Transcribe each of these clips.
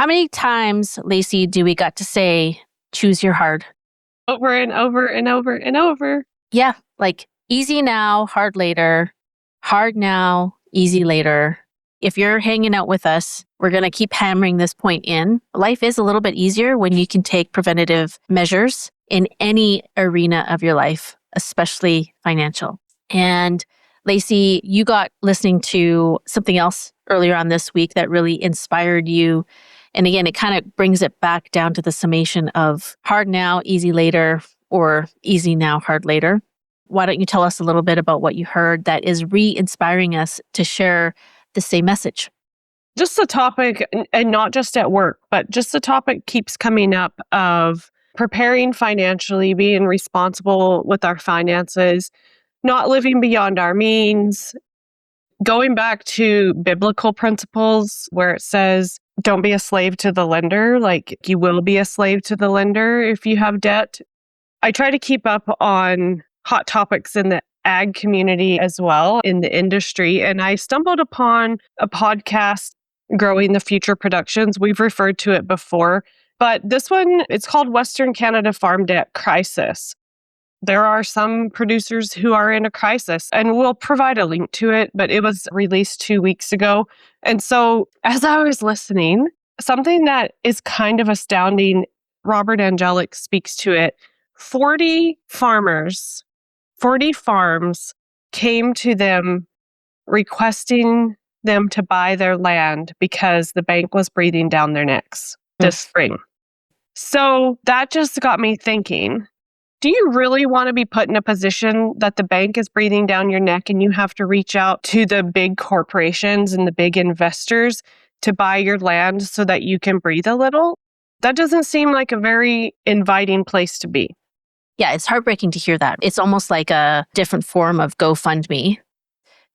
How many times, Lacy, do we got to say, choose your hard? Over and over and over and over. Yeah, like easy now, hard later, hard now, easy later. If you're hanging out with us, we're going to keep hammering this point in. Life is a little bit easier when you can take preventative measures in any arena of your life, especially financial. And Lacy, you got listening to something else earlier on this week that really inspired you. And again, it kind of brings it back down to the summation of hard now, easy later, or easy now, hard later. Why don't you tell us a little bit about what you heard that is re-inspiring us to share the same message? Just the topic, and not just at work, but just the topic keeps coming up of preparing financially, being responsible with our finances, not living beyond our means, going back to biblical principles where it says, don't be a slave to the lender, like you will be a slave to the lender if you have debt. I try to keep up on hot topics in the ag community as well, in the industry. And I stumbled upon a podcast, Growing the Future Productions. We've referred to it before, but this one, it's called Western Canada Farm Debt Crisis. There are some producers who are in a crisis, and we'll provide a link to it, but it was released 2 weeks ago. And so as I was listening, something that is kind of astounding, Robert Angelic speaks to it. 40 farms came to them requesting them to buy their land because the bank was breathing down their necks this spring. So that just got me thinking, do you really want to be put in a position that the bank is breathing down your neck and you have to reach out to the big corporations and the big investors to buy your land so that you can breathe a little? That doesn't seem like a very inviting place to be. Yeah, it's heartbreaking to hear that. It's almost like a different form of GoFundMe.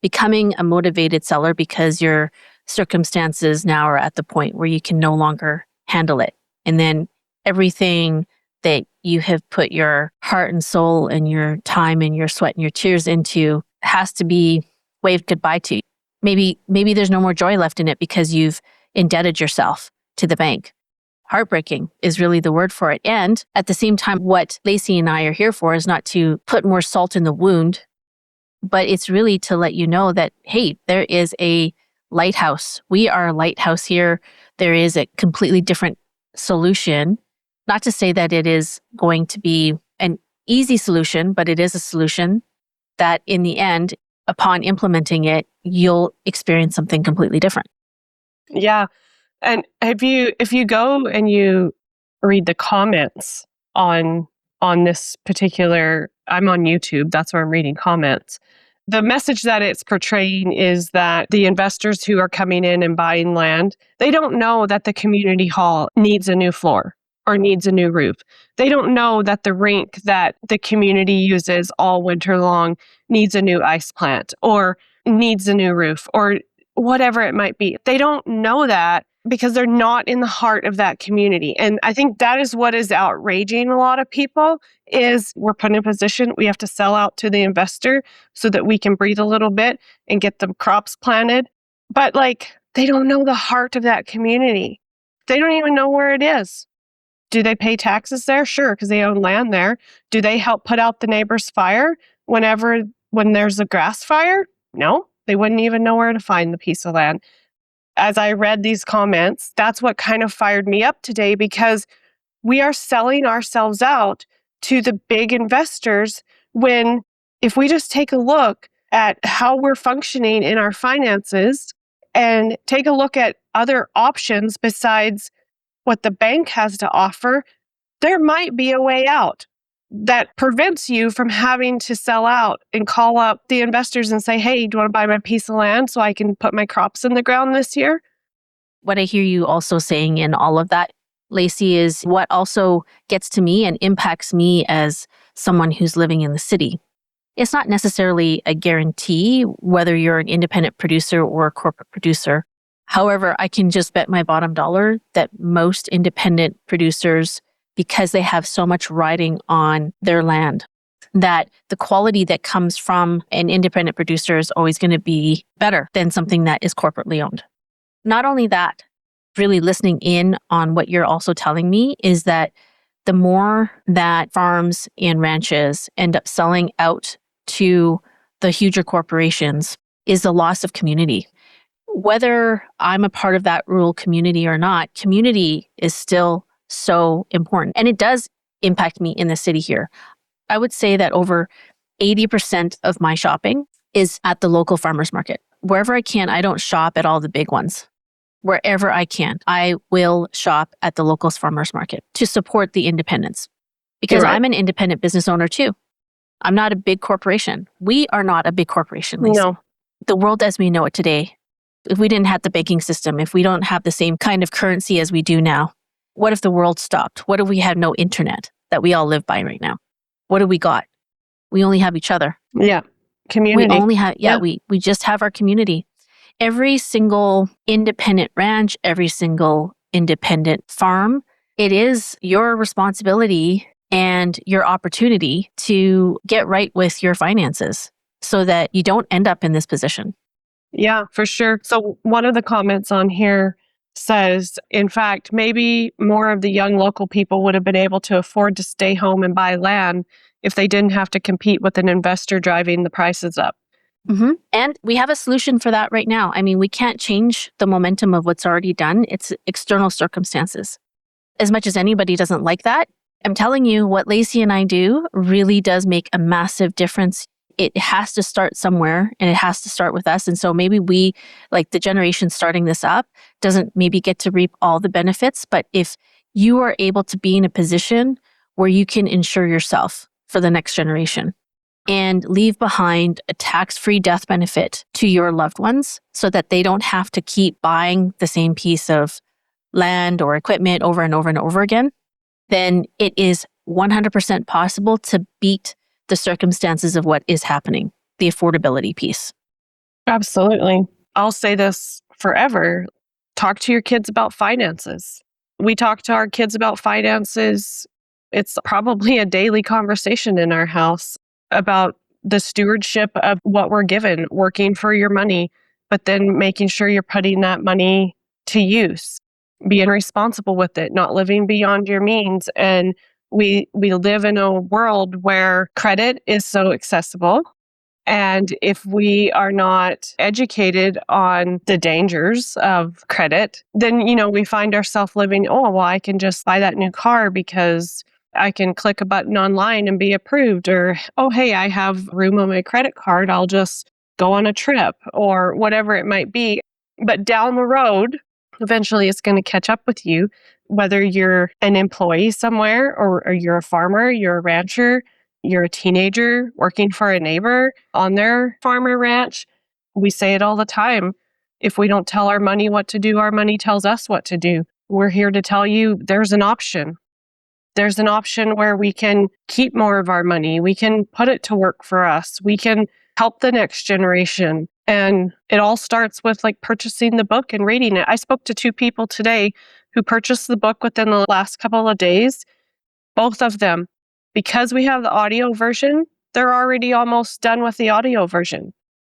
Becoming a motivated seller because your circumstances now are at the point where you can no longer handle it. And then everything that you have put your heart and soul and your time and your sweat and your tears into has to be waved goodbye to. Maybe there's no more joy left in it because you've indebted yourself to the bank. Heartbreaking is really the word for it. And at the same time, what Lacy and I are here for is not to put more salt in the wound, but it's really to let you know that, hey, there is a lighthouse. We are a lighthouse here. There is a completely different solution. Not to say that it is going to be an easy solution, but it is a solution that in the end, upon implementing it, you'll experience something completely different. Yeah. And if you go and you read the comments on this particular, I'm on YouTube, that's where I'm reading comments. The message that it's portraying is that the investors who are coming in and buying land, they don't know that the community hall needs a new floor or needs a new roof. They don't know that the rink that the community uses all winter long needs a new ice plant or needs a new roof or whatever it might be. They don't know that because they're not in the heart of that community. And I think that is what is outraging a lot of people is we're put in a position, we have to sell out to the investor so that we can breathe a little bit and get the crops planted. But they don't know the heart of that community. They don't even know where it is. Do they pay taxes there? Sure, because they own land there. Do they help put out the neighbor's fire when there's a grass fire? No, they wouldn't even know where to find the piece of land. As I read these comments, that's what kind of fired me up today because we are selling ourselves out to the big investors when if we just take a look at how we're functioning in our finances and take a look at other options besides what the bank has to offer, there might be a way out that prevents you from having to sell out and call up the investors and say, hey, do you want to buy my piece of land so I can put my crops in the ground this year? What I hear you also saying in all of that, Lacy, is what also gets to me and impacts me as someone who's living in the city. It's not necessarily a guarantee whether you're an independent producer or a corporate producer. However, I can just bet my bottom dollar that most independent producers, because they have so much riding on their land, that the quality that comes from an independent producer is always going to be better than something that is corporately owned. Not only that, really listening in on what you're also telling me is that the more that farms and ranches end up selling out to the huger corporations is the loss of community. Whether I'm a part of that rural community or not, community is still so important. And it does impact me in the city here. I would say that over 80% of my shopping is at the local farmers market. Wherever I can, I don't shop at all the big ones. Wherever I can, I will shop at the local farmers market to support the independents because You're right. I'm an independent business owner too. I'm not a big corporation. We are not a big corporation, Lacey. No. The world as we know it today, if we didn't have the banking system, if we don't have the same kind of currency as we do now, what if the world stopped? What if we had no internet that we all live by right now? What have we got? We only have each other. Yeah. Community. We only have, we just have our community. Every single independent ranch, every single independent farm, it is your responsibility and your opportunity to get right with your finances so that you don't end up in this position. Yeah, for sure. So one of the comments on here says, in fact, maybe more of the young local people would have been able to afford to stay home and buy land if they didn't have to compete with an investor driving the prices up. Mm-hmm. And we have a solution for that right now. I mean, we can't change the momentum of what's already done. It's external circumstances. As much as anybody doesn't like that, I'm telling you, what Lacey and I do really does make a massive difference. It has to start somewhere and it has to start with us. And so maybe we, like the generation starting this up, doesn't maybe get to reap all the benefits. But if you are able to be in a position where you can insure yourself for the next generation and leave behind a tax-free death benefit to your loved ones so that they don't have to keep buying the same piece of land or equipment over and over and over again, then it is 100% possible to beat the circumstances of what is happening, the affordability piece. Absolutely. I'll say this forever. Talk to your kids about finances. We talk to our kids about finances. It's probably a daily conversation in our house about the stewardship of what we're given, working for your money, but then making sure you're putting that money to use, being responsible with it, not living beyond your means. And we live in a world where credit is so accessible. And if we are not educated on the dangers of credit, then, we find ourselves living, oh, well, I can just buy that new car because I can click a button online and be approved. Or, oh, hey, I have room on my credit card. I'll just go on a trip or whatever it might be. But down the road, eventually it's going to catch up with you, whether you're an employee somewhere or you're a farmer, you're a rancher, you're a teenager working for a neighbor on their farm or ranch. We say it all the time. If we don't tell our money what to do, our money tells us what to do. We're here to tell you there's an option. There's an option where we can keep more of our money. We can put it to work for us. We can help the next generation. And it all starts with purchasing the book and reading it. I spoke to 2 people today who purchased the book within the last couple of days. Both of them, because we have the audio version, they're already almost done with the audio version.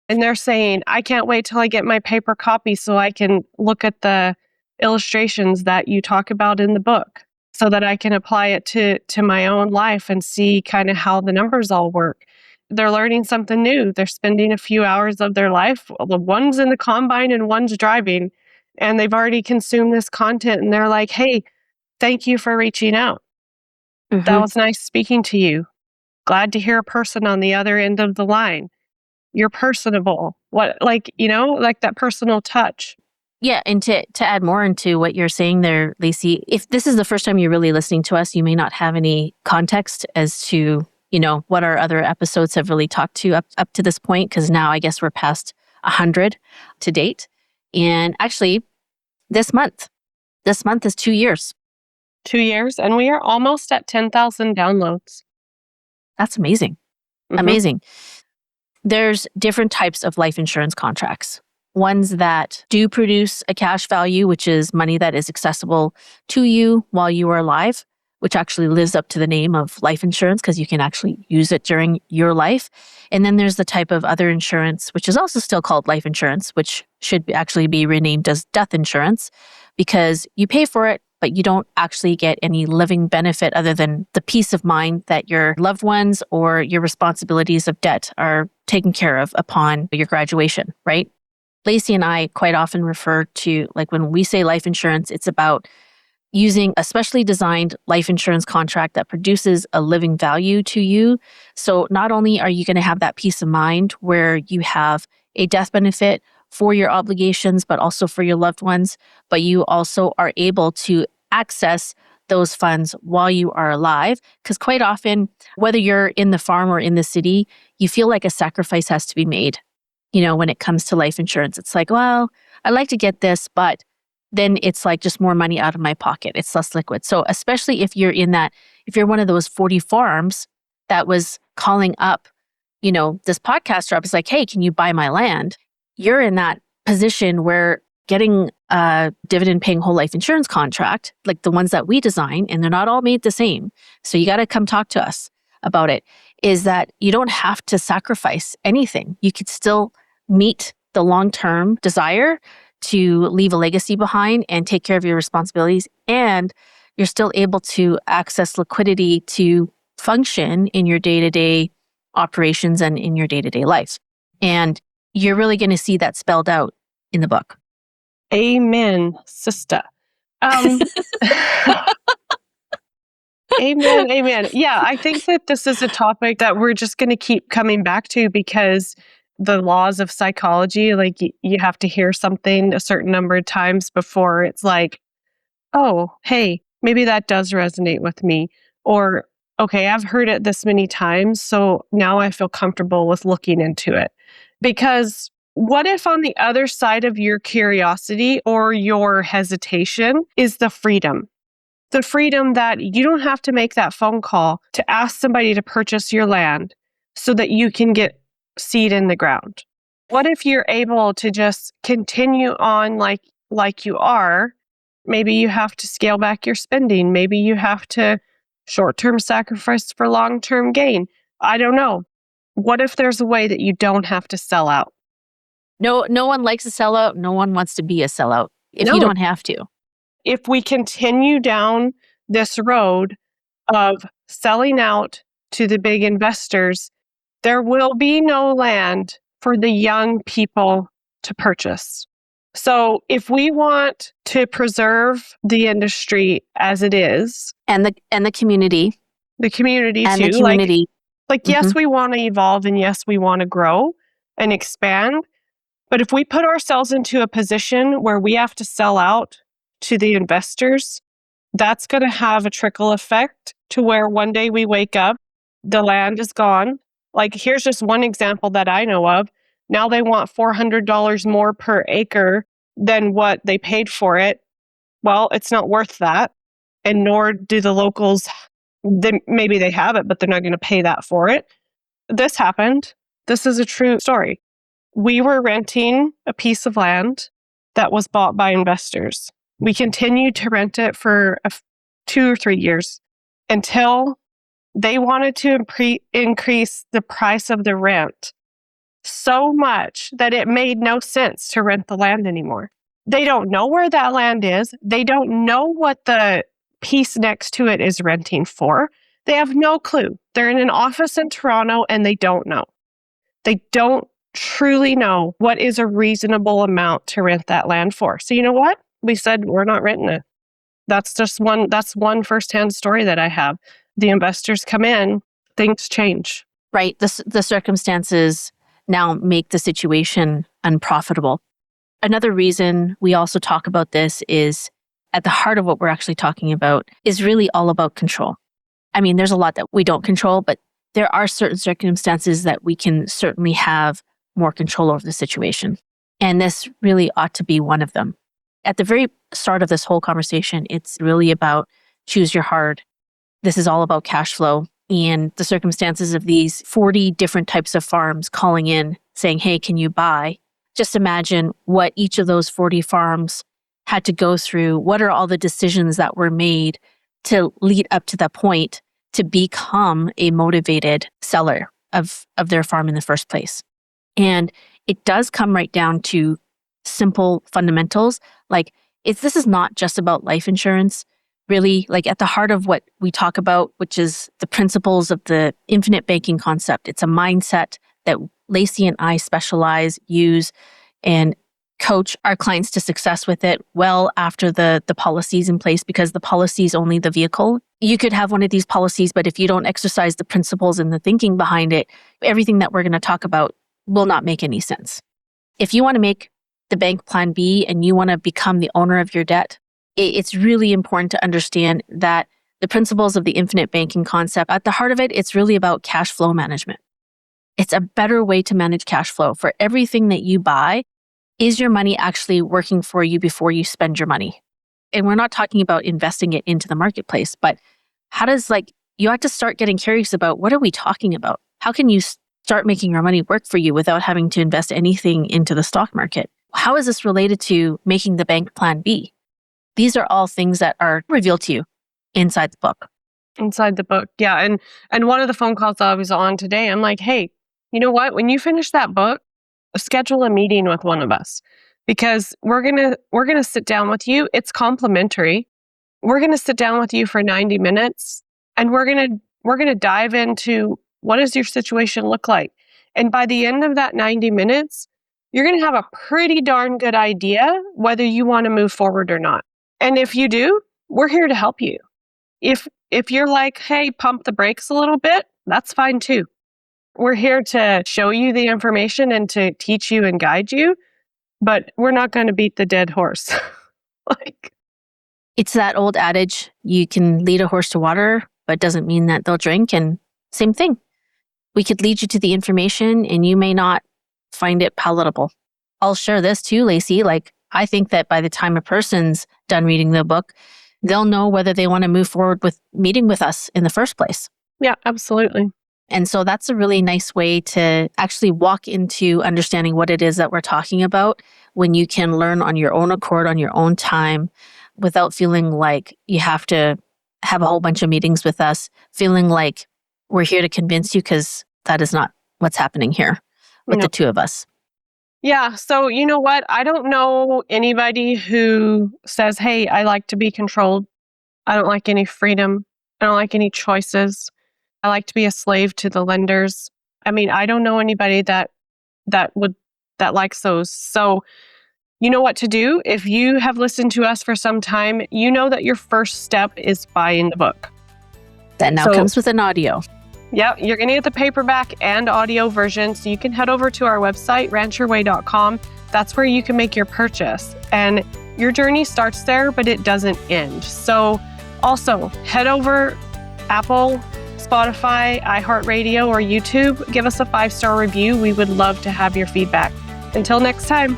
And they're saying, I can't wait till I get my paper copy so I can look at the illustrations that you talk about in the book, so that I can apply it to my own life and see kind of how the numbers all work. They're learning something new. They're spending a few hours of their life. The one's in the combine and one's driving, and they've already consumed this content. And they're like, hey, thank you for reaching out. Mm-hmm. That was nice speaking to you. Glad to hear a person on the other end of the line. You're personable. That personal touch. Yeah, and to add more into what you're saying there, Lacey, if this is the first time you're really listening to us, you may not have any context as to, what our other episodes have really talked to up to this point, because now I guess we're past 100 to date. And actually, this month is 2 years. 2 years, and we are almost at 10,000 downloads. That's amazing. Mm-hmm. Amazing. There's different types of life insurance contracts. Ones that do produce a cash value, which is money that is accessible to you while you are alive, which actually lives up to the name of life insurance because you can actually use it during your life. And then there's the type of other insurance, which is also still called life insurance, which should actually be renamed as death insurance because you pay for it, but you don't actually get any living benefit other than the peace of mind that your loved ones or your responsibilities of debt are taken care of upon your graduation, right? Lacy and I quite often refer to, like, when we say life insurance, it's about using a specially designed life insurance contract that produces a living value to you. So not only are you going to have that peace of mind where you have a death benefit for your obligations, but also for your loved ones, but you also are able to access those funds while you are alive. Because quite often, whether you're in the farm or in the city, you feel like a sacrifice has to be made. When it comes to life insurance, it's like, well, I'd like to get this, but then it's like just more money out of my pocket. It's less liquid. So especially if you're one of those 40 farms that was calling up, this podcaster up, is like, hey, can you buy my land? You're in that position where getting a dividend paying whole life insurance contract, like the ones that we design, and they're not all made the same. So you got to come talk to us about it, is that you don't have to sacrifice anything. You could still meet the long-term desire to leave a legacy behind and take care of your responsibilities. And you're still able to access liquidity to function in your day-to-day operations and in your day-to-day life. And you're really going to see that spelled out in the book. Amen, sister. Amen, amen. Yeah, I think that this is a topic that we're just going to keep coming back to because the laws of psychology, like you have to hear something a certain number of times before it's like, oh, hey, maybe that does resonate with me. Or, okay, I've heard it this many times, so now I feel comfortable with looking into it. Because what if on the other side of your curiosity or your hesitation is the freedom? The freedom that you don't have to make that phone call to ask somebody to purchase your land so that you can get seed in the ground. What if you're able to just continue on like you are? Maybe you have to scale back your spending. Maybe you have to short-term sacrifice for long-term gain. I don't know. What if there's a way that you don't have to sell out? No one likes a sellout. No one wants to be a sellout if you No. don't have to. If we continue down this road of selling out to the big investors, there will be no land for the young people to purchase. So if we want to preserve the industry as it is, And the community. the community And too, the community. yes, we want to evolve and yes, we want to grow and expand. But if we put ourselves into a position where we have to sell out to the investors, that's going to have a trickle effect to where one day we wake up, the land is gone. Like, here's just one example that I know of. Now they want $400 more per acre than what they paid for it. Well, it's not worth that. And nor do the locals, maybe they have it, but they're not going to pay that for it. This happened. This is a true story. We were renting a piece of land that was bought by investors. We continued to rent it for 2 or 3 years until they wanted to increase the price of the rent so much that it made no sense to rent the land anymore. They don't know where that land is. They don't know what the piece next to it is renting for. They have no clue. They're in an office in Toronto and they don't know. They don't truly know what is a reasonable amount to rent that land for. So you know what? We said we're not renting it. That's one firsthand story that I have. The investors come in, things change. Right. The circumstances now make the situation unprofitable. Another reason we also talk about this is at the heart of what we're actually talking about is really all about control. I mean, there's a lot that we don't control, but there are certain circumstances that we can certainly have more control over the situation. And this really ought to be one of them. At the very start of this whole conversation, it's really about choose your hard. This is all about cash flow and the circumstances of these 40 different types of farms calling in saying, hey, can you buy? Just imagine what each of those 40 farms had to go through. What are all the decisions that were made to lead up to that point to become a motivated seller of their farm in the first place? And it does come right down to simple fundamentals like This is not just about life insurance. Really, like at the heart of what we talk about, which is the principles of the infinite banking concept. It's a mindset that Lacy and I use, and coach our clients to success with it well after the policy's in place, because the policy is only the vehicle. You could have one of these policies, but if you don't exercise the principles and the thinking behind it, everything that we're going to talk about will not make any sense. If you want to make the bank plan B and you want to become the owner of your debt, it's really important to understand that the principles of the infinite banking concept, at the heart of it, it's really about cash flow management. It's a better way to manage cash flow. For everything that you buy, is your money actually working for you before you spend your money? And we're not talking about investing it into the marketplace, but you have to start getting curious about, what are we talking about? How can you start making your money work for you without having to invest anything into the stock market? How is this related to making the bank plan B? These are all things that are revealed to you inside the book. Inside the book, yeah. And one of the phone calls I was on today, I'm like, hey, you know what? When you finish that book, schedule a meeting with one of us, because we're gonna sit down with you. It's complimentary. We're gonna sit down with you for 90 minutes, and we're gonna dive into, what does your situation look like? And by the end of that 90 minutes, you're gonna have a pretty darn good idea whether you want to move forward or not. And if you do, we're here to help you. If you're like, hey, pump the brakes a little bit, that's fine too. We're here to show you the information and to teach you and guide you, but we're not going to beat the dead horse. It's that old adage, you can lead a horse to water, but doesn't mean that they'll drink. And same thing. We could lead you to the information and you may not find it palatable. I'll share this too, Lacy. I think that by the time a person's done reading the book, they'll know whether they want to move forward with meeting with us in the first place. Yeah, absolutely. And so that's a really nice way to actually walk into understanding what it is that we're talking about, when you can learn on your own accord, on your own time, without feeling like you have to have a whole bunch of meetings with us, feeling like we're here to convince you, because that is not what's happening here with the two of us. Yeah. So you know what? I don't know anybody who says, hey, I like to be controlled. I don't like any freedom. I don't like any choices. I like to be a slave to the lenders. I mean, I don't know anybody that likes those. So you know what to do. If you have listened to us for some time, you know that your first step is buying the book. That now comes with an audio. Yeah, you're going to get the paperback and audio version. So you can head over to our website, rancherway.com. That's where you can make your purchase. And your journey starts there, but it doesn't end. So also head over Apple, Spotify, iHeartRadio, or YouTube. Give us a 5-star review. We would love to have your feedback. Until next time.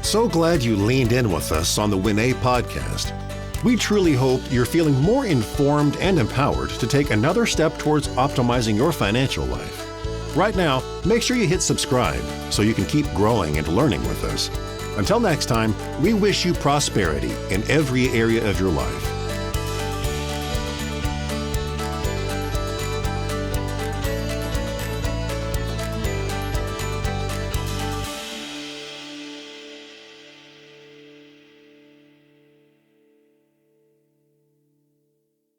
So glad you leaned in with us on the Winnie podcast. We truly hope you're feeling more informed and empowered to take another step towards optimizing your financial life. Right now, make sure you hit subscribe so you can keep growing and learning with us. Until next time, we wish you prosperity in every area of your life.